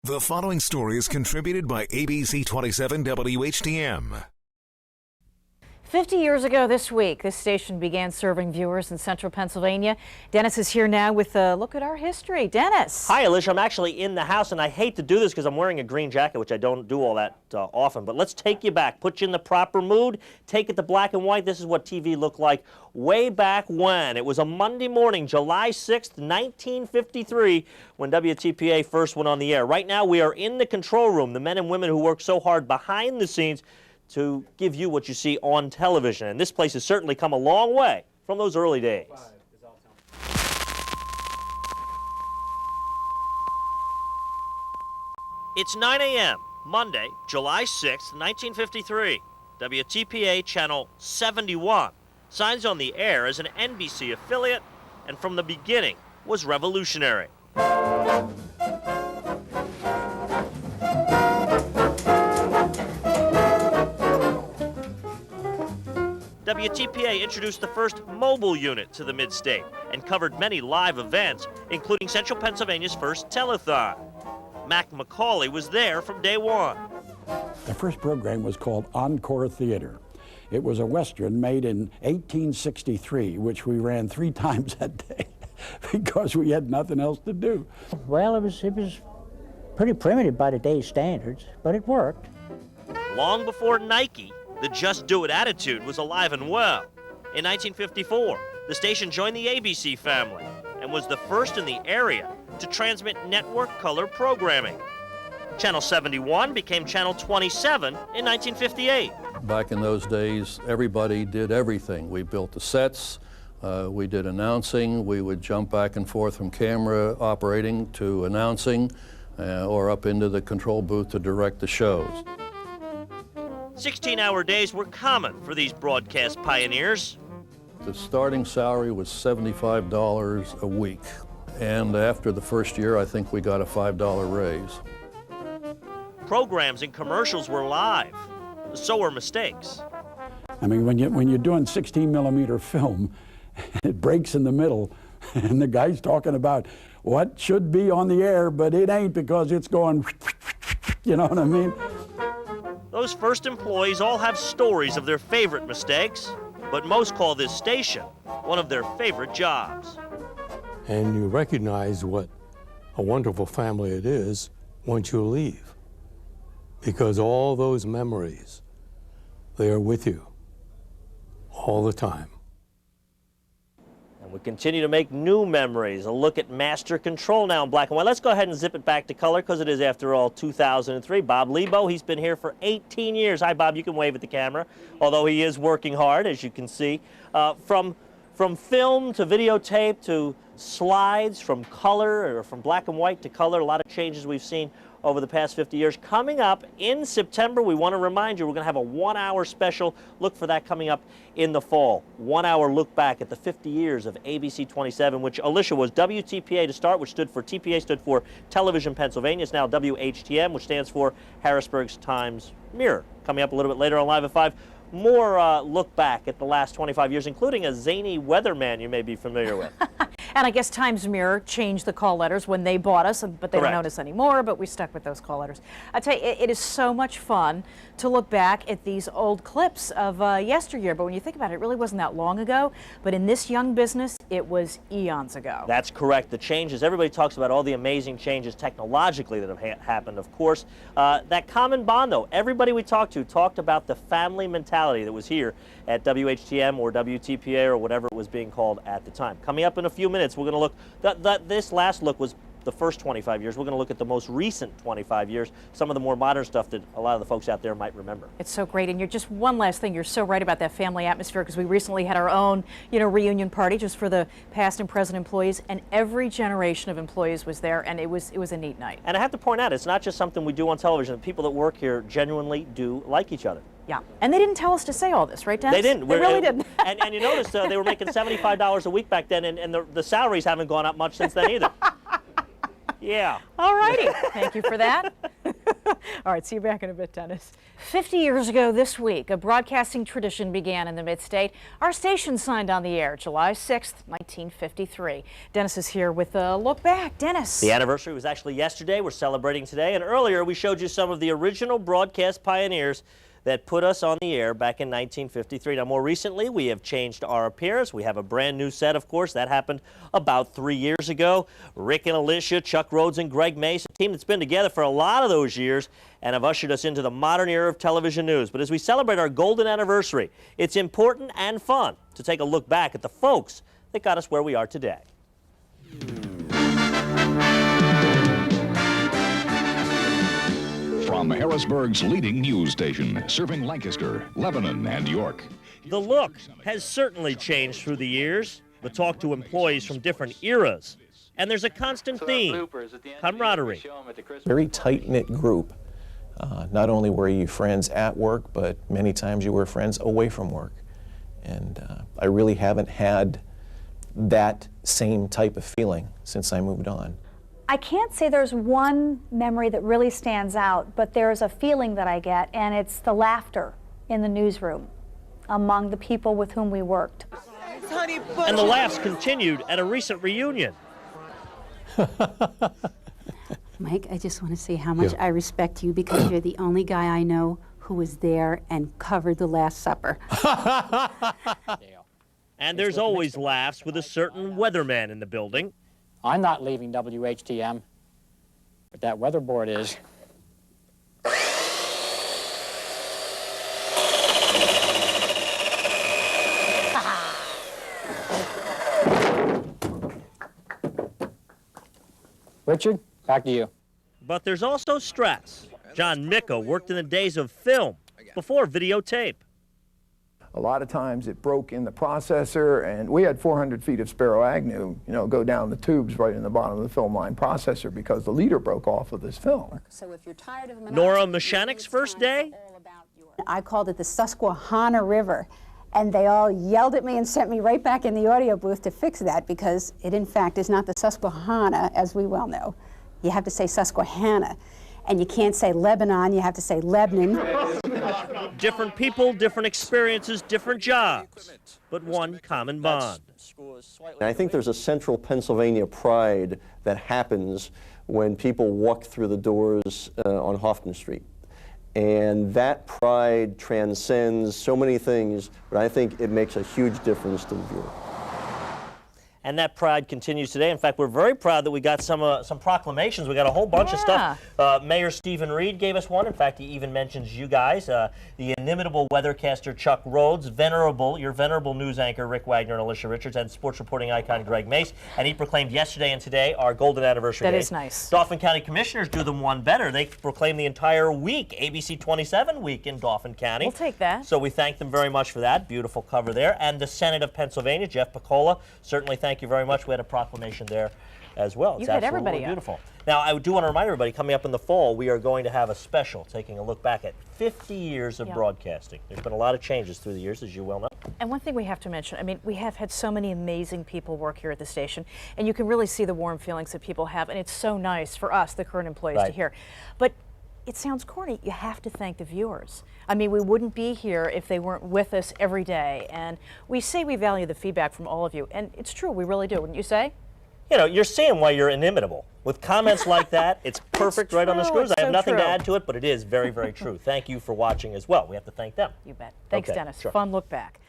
The following story is contributed by ABC 27 WHTM. 50 years ago this week, this station began serving viewers in central Pennsylvania. Dennis is here now with a look at our history. Dennis. Hi, Alicia. I'm actually in the house, and I hate to do this because I'm wearing a green jacket, which I don't do all that often. But let's take you back, put you in the proper mood, take it to black and white. This is what TV looked like way back when. It was a Monday morning, July 6th, 1953, when WTPA first went on the air. Right now, we are in the control room, the men and women who work so hard behind the scenes to give you what you see on television. And this place has certainly come a long way from those early days. It's 9 a.m., Monday, July 6th, 1953. WTPA Channel 71 signs on the air as an NBC affiliate, and from the beginning was revolutionary. WTPA introduced the first mobile unit to the mid-state and covered many live events, including Central Pennsylvania's first telethon. Mac Macaulay was there from day one. The first program was called Encore Theater. It was a Western made in 1863, which we ran 3 times that day because we had nothing else to do. Well, it was pretty primitive by today's standards, but it worked. Long before Nike, the Just Do It attitude was alive and well. In 1954, the station joined the ABC family and was the first in the area to transmit network color programming. Channel 71 became Channel 27 in 1958. Back in those days, everybody did everything. We built the sets, we did announcing, we would jump back and forth from camera operating to announcing, or up into the control booth to direct the shows. 16-hour days were common for these broadcast pioneers. The starting salary was $75 a week, and after the first year, I think we got a $5 raise. Programs and commercials were live, so were mistakes. I mean, when you're doing 16-millimeter film, it breaks in the middle, and the guy's talking about what should be on the air, but it ain't because it's going, you know what I mean? Those first employees all have stories of their favorite mistakes, but most call this station one of their favorite jobs. And you recognize what a wonderful family it is once you leave, because all those memories, they are with you all the time. We continue to make new memories. A look at Master Control now in black and white. Let's go ahead and zip it back to color because it is, after all, 2003. Bob Lebo, he's been here for 18 years. Hi, Bob. You can wave at the camera, although he is working hard, as you can see. From film to videotape to slides, from color or from black and white to color, a lot of changes we've seen over the past 50 years. Coming up in September, we want to remind you, we're going to have a 1-hour special. Look for that coming up in the fall. 1-hour look back at the 50 years of ABC 27, which, Alicia, was WTPA to start, which stood for, TPA stood for Television Pennsylvania. It's now WHTM, which stands for Harrisburg's Times Mirror. Coming up a little bit later on Live at 5, more look back at the last 25 years, including a zany weatherman you may be familiar with. And I guess Times Mirror changed the call letters when they bought us, but they Correct. don't own us anymore, but we stuck with those call letters. I tell you, it is so much fun to look back at these old clips of yesteryear, but when you think about it, it really wasn't that long ago, but in this young business, it was eons ago. That's correct. The changes, everybody talks about all the amazing changes technologically that have happened, of course. That common bond, though, everybody we talked to talked about the family mentality that was here at WHTM or WTPA or whatever it was being called at the time. Coming up in a few minutes, we're going to look, this last look was the first 25 years. We're going to look at the most recent 25 years, some of the more modern stuff that a lot of the folks out there might remember. It's so great. And you're just one last thing. You're so right about that family atmosphere, because we recently had our own, reunion party just for the past and present employees, and every generation of employees was there, and it was a neat night. And I have to point out, it's not just something we do on television. People that work here genuinely do like each other. Yeah, and they didn't tell us to say all this, right, Dennis? They didn't. They really didn't. And you notice they were making $75 a week back then, and the salaries haven't gone up much since then either. Yeah. All righty. Thank you for that. All right, see you back in a bit, Dennis. 50 years ago this week, a broadcasting tradition began in the Mid-State. Our station signed on the air July 6th, 1953. Dennis is here with a look back. Dennis. The anniversary was actually yesterday. We're celebrating today. And earlier, we showed you some of the original broadcast pioneers that put us on the air back in 1953. Now, more recently, we have changed our appearance. We have a brand new set, of course. That happened about 3 years ago. Rick and Alicia, Chuck Rhodes and Greg Mace, a team that's been together for a lot of those years and have ushered us into the modern era of television news. But as we celebrate our golden anniversary, it's important and fun to take a look back at the folks that got us where we are today. From Harrisburg's leading news station, serving Lancaster, Lebanon, and York. The look has certainly changed through the years, but talk to employees from different eras, and there's a constant theme: camaraderie. Very tight-knit group. Not only were you friends at work, but many times you were friends away from work. And I really haven't had that same type of feeling since I moved on. I can't say there's one memory that really stands out, but there's a feeling that I get, and it's the laughter in the newsroom among the people with whom we worked. And the laughs continued at a recent reunion. Mike, I just want to say how much I respect you, because you're the only guy I know who was there and covered the Last Supper. And there's always laughs with a certain weatherman in the building. I'm not leaving WHTM, but that weather board is. Richard, back to you. But there's also stress. John Micco worked in the days of film before videotape. A lot of times it broke in the processor, and we had 400 feet of Sparrow Agnew, go down the tubes right in the bottom of the film line processor because the leader broke off of this film. So if you're tired of Nora Mechanic's first day? I called it the Susquehanna River, and they all yelled at me and sent me right back in the audio booth to fix that, because it in fact is not the Susquehanna, as we well know. You have to say Susquehanna. And you can't say Lebanon, you have to say Lebanon. Different people, different experiences, different jobs, but one common bond. I think there's a central Pennsylvania pride that happens when people walk through the doors on Hoffman Street. And that pride transcends so many things, but I think it makes a huge difference to the viewer. And that pride continues today. In fact, we're very proud that we got some proclamations. We got a whole bunch of stuff. Mayor Stephen Reed gave us one. In fact, he even mentions you guys. The inimitable weathercaster Chuck Rhodes, your venerable news anchor Rick Wagner and Alicia Richards, and sports reporting icon Greg Mace. And he proclaimed yesterday and today our golden anniversary That day. is nice. Dauphin County Commissioners do them one better. They proclaim the entire week, ABC 27 week in Dauphin County. We'll take that. So we thank them very much for that. Beautiful cover there. And the Senate of Pennsylvania, Jeff Piccola, certainly thank you very much. We had a proclamation there as well. It's had absolutely everybody beautiful. Now, I do want to remind everybody, coming up in the fall, we are going to have a special taking a look back at 50 years of broadcasting. There's been a lot of changes through the years, as you well know. And one thing we have to mention, I mean, we have had so many amazing people work here at the station, and you can really see the warm feelings that people have, and it's so nice for us, the current employees, to hear. But it sounds corny. You have to thank the viewers. I mean, we wouldn't be here if they weren't with us every day. And we say we value the feedback from all of you. And it's true, we really do, wouldn't you say? You're seeing why you're inimitable. With comments like that, it's perfect right on the screws. I have nothing to add to it, but it is very, very true. Thank you for watching as well. We have to thank them. You bet. Thanks, Dennis. Sure. Fun look back.